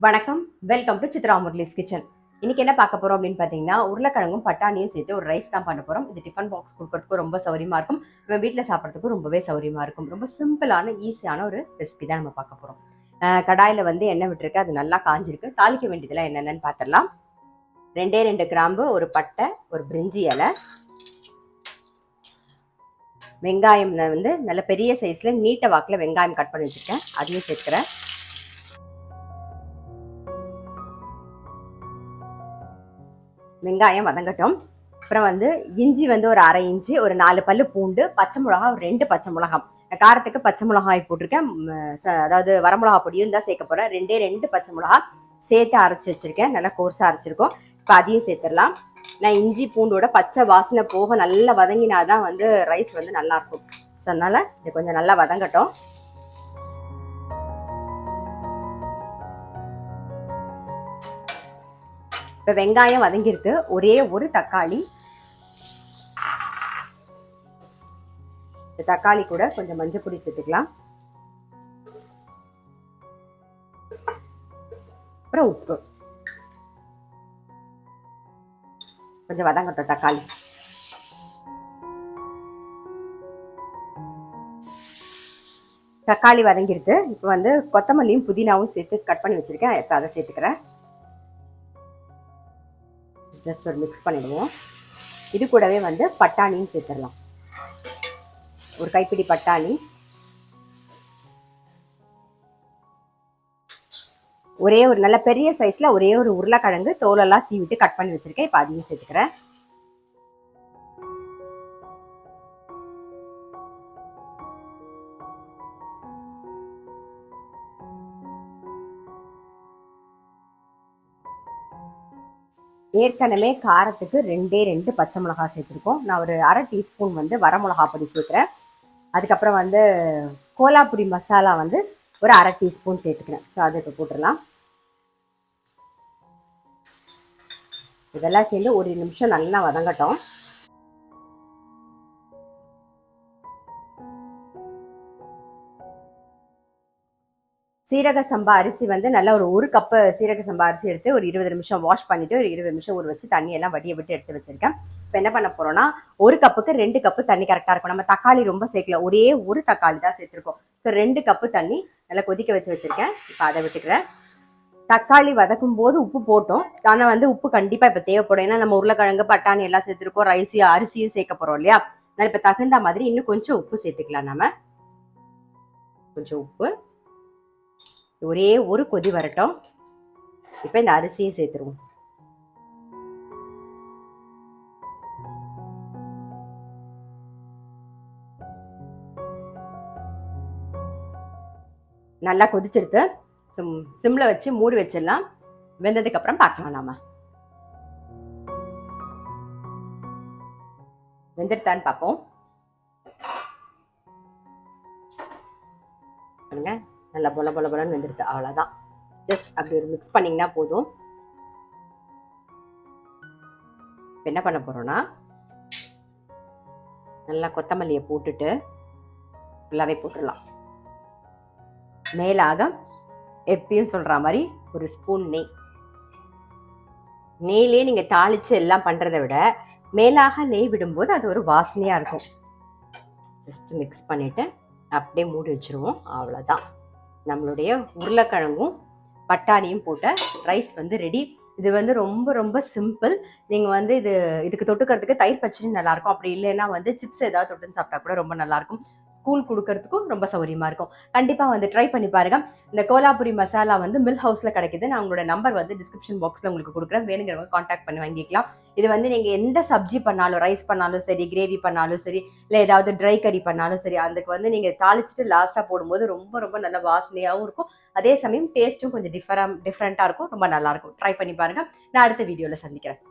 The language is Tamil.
வணக்கம், welcome to Chitra Murali's kitchen. இன்னைக்கு என்ன பார்க்க போறோம் அப்படின்னு பார்த்தீங்கன்னா, உருளைக்கிழங்கும் பட்டாணியும் சேர்த்து ஒரு ரைஸ் தான் பண்ண போறோம். இது டிஃபன் பாக்ஸ் கொடுக்கறதுக்கும் ரொம்ப சௌரியமா இருக்கும். நம்ம வீட்டில் சாப்பிட்றதுக்கும் ரொம்பவே சௌரியமா இருக்கும். ரொம்ப சிம்பிளான ஈஸியான ஒரு ரெசிபி தான் நம்ம பார்க்க போறோம். கடாயில் வந்து எண்ணெய் விட்டுருக்கு, அது நல்லா காஞ்சிருக்கு. தாளிக்க வேண்டியதெல்லாம் என்னென்னு பார்த்துடலாம். 2 கிராம்பு, ஒரு பட்டை, ஒரு பிரிஞ்சி இலை, வெங்காயம் வந்து நல்ல பெரிய சைஸில் நீட்ட வாக்கில் வெங்காயம் கட் பண்ணி வச்சுருக்கேன், அதையும் சேர்க்குறேன். வெங்காயம் வதங்கட்டும். அப்புறம் வந்து இஞ்சி வந்து ஒரு அரை இஞ்சி, ஒரு 4 பல்லு பூண்டு, பச்சை மிளகா ஒரு 2 பச்சை மிளகாய். காரத்துக்கு பச்சை மிளகாய் போட்டிருக்கேன், அதாவது வரமிளகா பொடியும் தான் சேர்க்க போகிறேன். 2 பச்சை மிளகா சேர்த்து அரைச்சி வச்சுருக்கேன், நல்லா கோர்ஸாக அரைச்சிருக்கோம். இப்போ அதையும் சேர்த்துடலாம். நான் இஞ்சி பூண்டோட பச்சை வாசனை போக நல்லா வதங்கினாதான் வந்து ரைஸ் வந்து நல்லாயிருக்கும். ஸோ அதனால் இது கொஞ்சம் நல்லா வதங்கட்டும். இப்போ வெங்காயம் வதங்கிருக்கு. ஒரே ஒரு தக்காளி, இந்த தக்காளி கூட கொஞ்சம் மஞ்சள் பொடி சேர்த்துக்கலாம். அப்புறம் உப்பு, கொஞ்சம் வதங்கட்டும் தக்காளி. தக்காளி வதங்கிருக்கு. இப்போ வந்து கொத்தமல்லியும் புதினாவும் சேர்த்து கட் பண்ணி வச்சிருக்கேன், இப்போ அதை சேர்த்துக்கிறேன். ஜஸ்ட் ஒரு மிக்ஸ் பண்ணிடுவோம். இது கூடவே வந்து பட்டாணியும் சேர்த்துடலாம். ஒரு கைப்பிடி பட்டாணி, ஒரே ஒரு நல்ல பெரிய சைஸ்ல ஒரே ஒரு உருளைக்கிழங்கு தோலெல்லாம் சீவிட்டு கட் பண்ணி வச்சிருக்கேன், இப்போ அதையும் சேர்த்துக்கிறேன். ஏற்கனவே காரத்துக்கு 2 பச்சை மிளகாய் சேர்த்துருக்கோம். நான் ஒரு அரை டீஸ்பூன் வந்து வரமிளகா பொடி சேர்க்குறேன். அதுக்கப்புறம் வந்து கோலாப்புரி மசாலா வந்து ஒரு அரை டீஸ்பூன் சேர்த்துக்கிறேன். ஸோ அதை இப்போ போட்டுடலாம். இதெல்லாம் சேர்ந்து ஒரு நிமிஷம் நல்லா வதங்கட்டும். சீரக சம்பா அரிசி வந்து நல்லா ஒரு கப்பு சீரக சம்பா அரிசி எடுத்து ஒரு 20 நிமிஷம் வாஷ் பண்ணிட்டு ஒரு 20 நிமிஷம் ஊற வச்சு தண்ணியெல்லாம் வடிய விட்டு எடுத்து வச்சிருக்கேன். இப்போ என்ன பண்ண போறோம்னா, ஒரு கப்புக்கு 2 கப்பு தண்ணி கரெக்டாக இருக்கும். நம்ம தக்காளி ரொம்ப சேர்க்கல, ஒரே ஒரு தக்காளி தான் சேர்த்துருக்கோம். ஸோ 2 கப்பு தண்ணி நல்லா கொதிக்க வச்சு வச்சிருக்கேன். இப்போ அதை விட்டுக்கிறேன். தக்காளி வதக்கும் போது உப்பு போட்டோம், ஆனால் வந்து உப்பு கண்டிப்பாக இப்போ தேவைப்படும். ஏன்னா நம்ம உருளைக்கிழங்கு பட்டாணி எல்லாம் சேர்த்துருக்கோம், அரிசியும் சேர்க்க போறோம் இல்லையா. அதனால் இப்போ தகுந்த மாதிரி இன்னும் கொஞ்சம் உப்பு சேர்த்துக்கலாம். நம்ம கொஞ்சம் உப்பு, ஒரே ஒரு கொதி வரட்டும். இப்போ இந்த அரிசியை சேர்த்துருவோம். நல்லா கொதிச்செடுத்து சிம்ல வச்சு மூடி வச்சிடலாம். வெந்ததுக்கு அப்புறம் பார்க்கலாம். நாம வெந்துட்டான்னு பார்ப்போம். நல்லா பொலன்னு வெந்துடுது. அவ்வளோதான். ஜஸ்ட் அப்படி ஒரு மிக்ஸ் பண்ணிங்கன்னா போதும். என்ன பண்ண போறோம்னா, நல்லா கொத்தமல்லியை போட்டுட்டு ஃபுல்லாகவே போட்டுடலாம். மேலாக எப்பயும் சொல்ற மாதிரி ஒரு ஸ்பூன் நெய்லேயே நீங்கள் தாளித்து எல்லாம் பண்ணுறதை விட மேலாக நெய் விடும்போது அது ஒரு வாசனையாக இருக்கும். ஜஸ்ட் மிக்ஸ் பண்ணிவிட்டு அப்படியே மூடி வச்சுருவோம். அவ்வளோதான். நம்மளுடைய உருளைக்கிழங்கும் பட்டாணியும் போட்ட ரைஸ் வந்து ரெடி. இது வந்து ரொம்ப ரொம்ப சிம்பிள். நீங்கள் வந்து இதுக்கு தொட்டுக்கிறதுக்கு தயிர் பச்சடி நல்லாயிருக்கும். அப்படி இல்லைன்னா வந்து சிப்ஸ் ஏதாவது தொட்டுன்னு சாப்பிட்டா கூட ரொம்ப நல்லாயிருக்கும். ஸ்கூல் கொடுக்கறதுக்கும் ரொம்ப சௌரியமாக இருக்கும். கண்டிப்பாக வந்து ட்ரை பண்ணி பாருங்க. இந்த கோலாபுரி மசாலா வந்து மில் ஹவுஸில் கிடைக்குது. நான் உங்களோட நம்பர் வந்து டிஸ்கிரிப்ஷன் பாக்ஸில் உங்களுக்கு கொடுக்குறேன். வேணுங்கிறவங்க காண்டாக்ட் பண்ணி வாங்கிக்கலாம். இது வந்து நீங்கள் எந்த சப்ஜி பண்ணாலும், ரைஸ் பண்ணாலும் சரி, கிரேவி பண்ணாலும் சரி, இல்லை ஏதாவது ட்ரை கறி பண்ணாலும் சரி, அதுக்கு வந்து நீங்கள் தாளிச்சிட்டு லாஸ்ட்டாக போடும்போது ரொம்ப ரொம்ப நல்ல வாசனையாகவும் இருக்கும். அதே சமயம் டேஸ்ட்டும் கொஞ்சம் டிஃப்ரெண்ட்டாக இருக்கும். ரொம்ப நல்லாயிருக்கும். ட்ரை பண்ணி பாருங்கள். நான் அடுத்த வீடியோவில் சந்திக்கிறேன்.